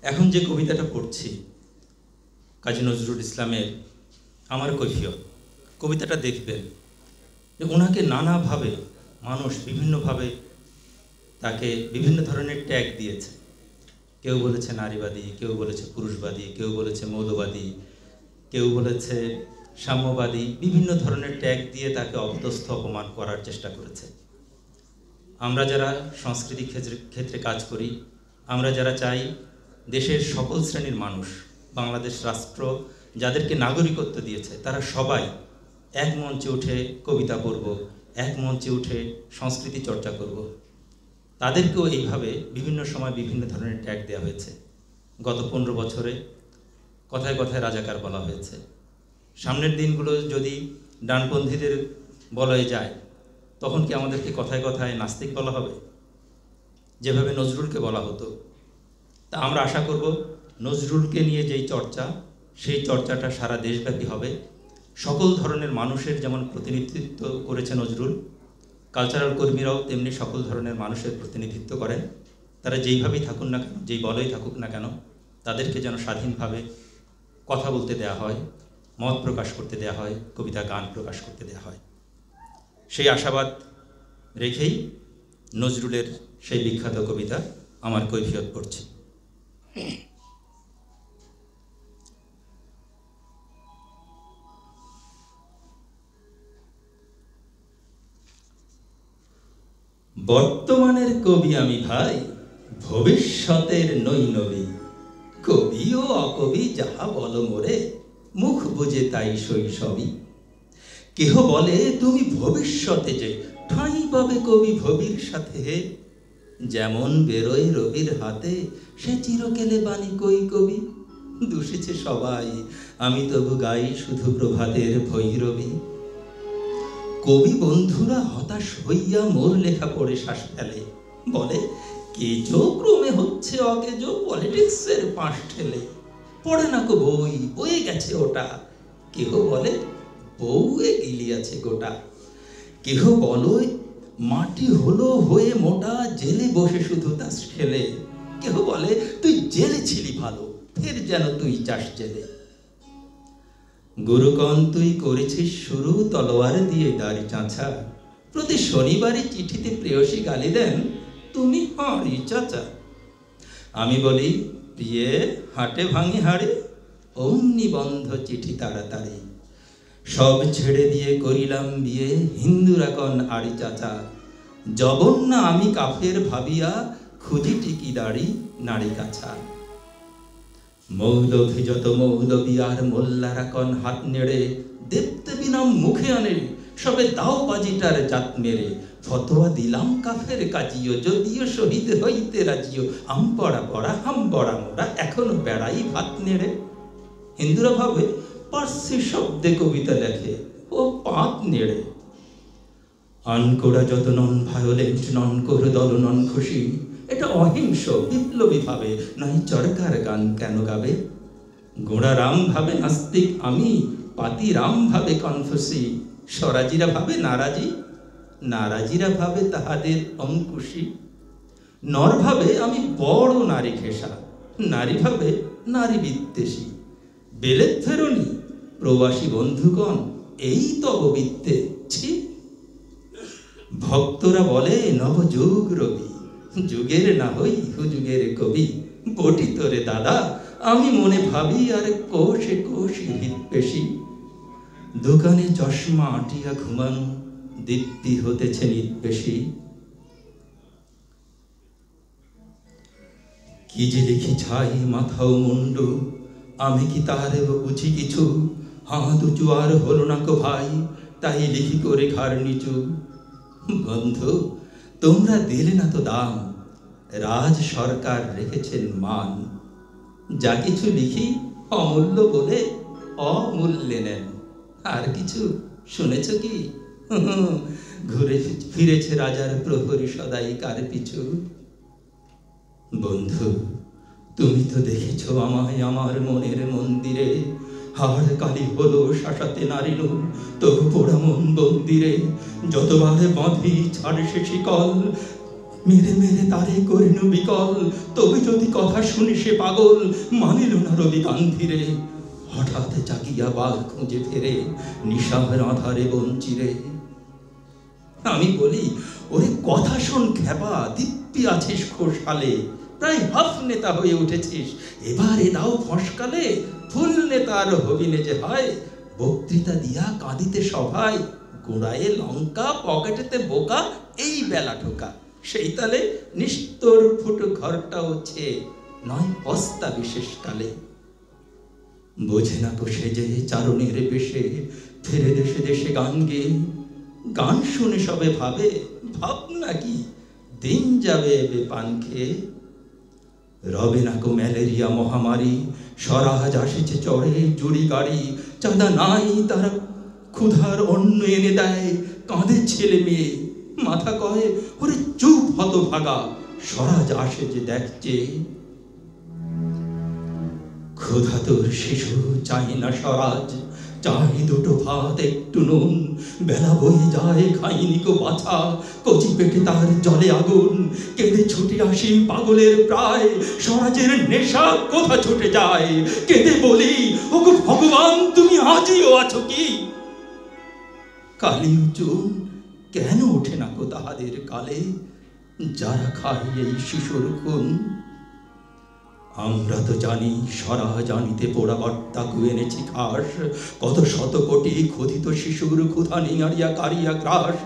এখন যে কবিতাটা পড়ছি কাজী নজরুল ইসলামের আমার কৈফিয়ত, কবিতাটা দেখবেন যে ওনাকে নানাভাবে মানুষ বিভিন্নভাবে তাকে বিভিন্ন ধরনের ট্যাগ দিয়েছে। কেউ বলেছে নারীবাদী, কেউ বলেছে পুরুষবাদী, কেউ বলেছে মৌলবাদী, কেউ বলেছে সাম্যবাদী, বিভিন্ন ধরনের ট্যাগ দিয়ে তাকে অপদস্থ অপমান করার চেষ্টা করেছে। আমরা যারা সংস্কৃতি ক্ষেত্রে কাজ করি, আমরা যারা চাই দেশের সকল শ্রেণীর মানুষ, বাংলাদেশ রাষ্ট্র যাদেরকে নাগরিকত্ব দিয়েছে তারা সবাই এক মঞ্চে উঠে কবিতা পড়ব, এক মঞ্চে উঠে সংস্কৃতি চর্চা করব, তাদেরকেও এইভাবে বিভিন্ন সময় বিভিন্ন ধরনের ট্যাগ দেওয়া হয়েছে। গত 15 বছরে কথায় কথায় রাজাকার বলা হয়েছে। সামনের দিনগুলো যদি ডানপন্থীদের বলয়ে যায় তখন কি আমাদেরকে কথায় কথায় নাস্তিক বলা হবে, যেভাবে নজরুলকে বলা হতো? তা আমরা আশা করব নজরুলকে নিয়ে যেই চর্চা, সেই চর্চাটা সারা দেশব্যাপী হবে। সকল ধরনের মানুষের যেমন প্রতিনিধিত্ব করেছে নজরুল, কালচারাল কর্মীরাও তেমনি সকল ধরনের মানুষের প্রতিনিধিত্ব করেন। তারা যেইভাবেই থাকুন না কেন, যেই বলই থাকুক না কেন, তাদেরকে যেন স্বাধীনভাবে কথা বলতে দেয়া হয়, মত প্রকাশ করতে দেয়া হয়, কবিতা গান প্রকাশ করতে দেয়া হয়। সেই আশাবাদ রেখেই নজরুলের সেই বিখ্যাত কবিতা আমার কৈফিয়ত পড়ছি। বর্তমানের কবি আমি ভাই, ভবিষ্যতের নই নবী। কবি ও অকবি যাহা বল মোরে, মুখ বুঝে তাই শৈশবী। কেহ বলে তুমি ভবিষ্যতে যে, ঠাঁই পাবে কবি ভবির সাথে। যেমন বেরোয় রবির হাতে, সে চিরকেলে বাণী কই কবি। দূষিছে সবাই, আমি তবু গাই শুধু প্রভাতের ভৈরবী। কবি বন্ধুরা হতাশ হইয়া মোর লেখা পড়ে শ্বাস ফেলে, বলে কেজো ক্রমে হচ্ছে অকেজো পলিটিক্সের পাশ ঠেলে। পড়ে না কো বই, বয়ে গেছে ওটা। কেহ বলে বউয়ে গিলিয়াছে গোটা। কেহ বলো মাটি হলো হয়ে মোটা, জেলে বসে শুধু তাস খেলে। কেহ বলে তুই জেলে ছিলি ভালো, ফের যেন তুই চাস জেলে। গুরুকণ তুই করেছিস শুরু তলোয়ার দিয়ে দাড়ি চাঁচা। প্রতি শনিবারে চিঠিতে প্রেয়সী গালি দেন, তুমি হাঁড়ি চাচা। আমি বলি প্রিয়ে হাটে ভাঙি হাড়ে, অমনি বন্ধ চিঠি তাড়াতাড়ি। সব ছেড়ে দিয়ে করিলাম বিয়ে, হিন্দুরা কন হাড়ি চাচা। জবন্না আমি কাফের ভাবিয়া, খুঁজি টিকি দাড়ি নাড়ি কাছা। মৌলভী যত মৌলবী আর মোল্লারা কন হাত নেড়ে, দেবদেবী নাম মুখে আনে, সবে দাও বাজিটার জাত মেরে। ফতোয়া দিলাম কাফের কাজিও, যদিও শহীদ হইতে রাজিও। আম পড়া পড়া হাম বড়া মোড়া, এখনো বেড়াই ভাত নেড়ে। হিন্দুরা ভাবে পার্সি শব্দে কবিতা লেখে, ও পাত নেড়ে। আনকোড়া যত নন ভায়োলেন্ট, নন কোর দল নন খুশি। এটা অহিংস বিপ্লবী ভাবে, নাই চরকার গান কেন গাবে? গোড়া রাম ভাবে নাস্তিক আমি, পাতি রাম ভাবে কনফুসি। স্বরাজিরা ভাবে নারাজি, নারাজিরা ভাবে তাহাদের অঙ্কুশী। নর ভাবে আমি বড় নারী ঘেঁষা, নারী ভাবে নারী বিদ্বেষী। বেলেত ফেরনি প্রবাসী বন্ধুগণ, এই তব বিদ্যে ছি। ভক্তরা বলে নবযুগ রবি, যুগের না হই হুযুগের কবি। বটি তোরে দাদা আমি মনে ভাবি, আর কোষে কোষে বিদ্বেষী। দোকানে চশমা আটিয়া ঘুমানো, দীপ্তি হতেছে নির্বেশী। কি যে লিখি ছাই মাথাও মুন্ডু, আমি কি তাহারে বুঝি কিছু? হাত উঁচু আর হলো না কো ভাই, তাই লিখি করে ঘাড় নিচু। বন্ধু তোমরা দিলে না তো দাম, রাজ সরকার রেখেছেন মান। যা কিছু লিখি অমূল্য বলে অমূল্যে নেন। আর কিছু শুনেছ কি? ঘুরে ফিরেছে রাজার প্রহরী সদাই কার পিছু। বন্ধু তুমি তো দেখেছ আমায় আমার মনের মন্দিরে। হাড় কালি হলো শাসাতে নারিল, তবু পোড়া মন বন্দিরে। যতবার বাঁধি ছাড়ে সে শিকল, মেরে মেরে তারে করিল বিকল, তবে যদি কথা শুনি সে পাগল, মানিল না রবি গান্ধীরে। হঠাৎ জাগিয়া বাঘ খুঁজে ফেরে, নিশার আধারে বঞ্চিরে। আমি বলি, ওরে কথা শোন খ্যাপা, দিব্যি আছিস খোশহালে, প্রায় হাফ নেতা হয়ে উঠেছিস, এবারে দাও ফসকালে। ফুল নেতার হবিনে যে হয়, বক্তৃতা দিয়া কাঁদিতে সভায়, গোড়ায় লঙ্কা পকেটেতে বোকা, এই বেলা ঠোকা। সেই তালে নিস্তর ফুট ঘরটা হচ্ছে, নয় বস্তা বিশেষ কালে। বোঝে না কো সেজে চারণের বেশে, ফেরে দেশে দেশে গান গেয়ে। গান শুনে সবে ভাবে, ভাবনা কি দিন যাবে বেপান খেয়ে। রবে না কো ম্যালেরিয়া মহামারী, স্বরাজ আসিছে চড়ে জুড়ি গাড়ি। চাঁদা নাই তারা ক্ষুধার অন্ন এনে দেয়, কাঁধে ছেলে মেয়ে। মাথা কয়, ওরে চুপ হতভাগা, স্বরাজ আসে যে দেখছে। ক্ষুধা তোর শিশু চাই না স্বরাজ, চাই দুটো ভাত একটু নুন। বেলা বয়ে যায় খাইনি কো বাছা, কচি পেটে তার জলে আগুন। কেঁদে ছুটে আসি পাগলের প্রায়, স্বরাজের নেশা কোথা ছুটে যায়। কেঁদে বলি, ওগো ভগবান তুমি আজিও আছো কি? কালী চুন কেন ওঠে না কো তাহাদের কালে, যারা খায় এই শিশুর খুন। আমরা তো জানি স্বরাজ আনিতে পোড়া বট্টাকু এনেছি খাস, কত শত কোটি ক্ষুধিত শিশুর ক্ষুধা নিয়ারিয়া কারিয়া গ্রাস।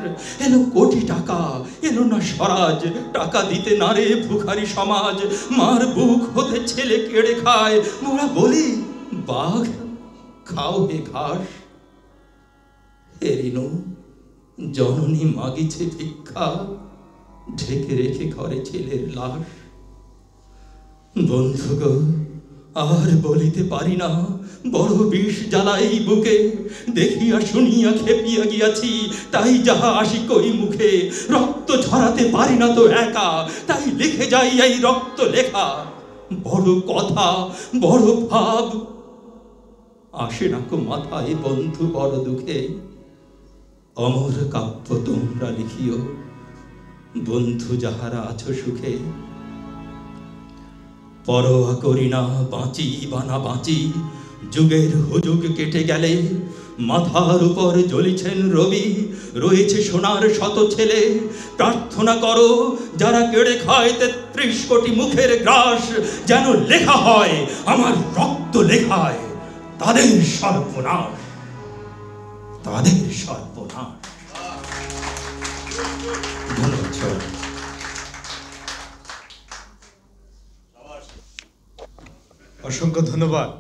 এলো কোটি টাকা, এলো না স্বরাজ, টাকা দিতে না রে ভুখারি সমাজ। মার বুক হতে ছেলে কেড়ে খায়, মোরা বলি বাঘ খাও হে ঘাস। হেরিনু জননী মাগিছে ভিক্ষা, ঢেকে রেখে ঘরে ছেলের লাশ। বন্ধুগো আর বলিতে পারি না, বড় বিষ জ্বালাই বুকে। দেখিয়া শুনিয়া খেপিয়া গিয়াছি, তাই যাহা আসি কই মুখে। রক্ত ঝরাতে পারি না তো একা, তাই লিখে যাই এই রক্ত লেখা। বড় কথা বড় ভাব আসে না কো মাথায় বন্ধু বড় দুঃখে। অমর কাব্য তোমরা লিখিও, বন্ধু যাহারা আছো সুখে। পরোয়া করি না বাঁচি বা না বাঁচি, যুগের হুজুগ কেটে গেলে। মাথার উপর জ্বলিছেন রবি, রয়েছে সোনার শত ছেলে। প্রার্থনা করো যারা কেড়ে খায় ৩৩ কোটি মুখের গ্রাস, যেন লেখা হয় আমার রক্ত লেখায় তাদের সর্বনাশ, তাদের সর্বনাশ। ধন্যবাদ। অসংখ্য ধন্যবাদ।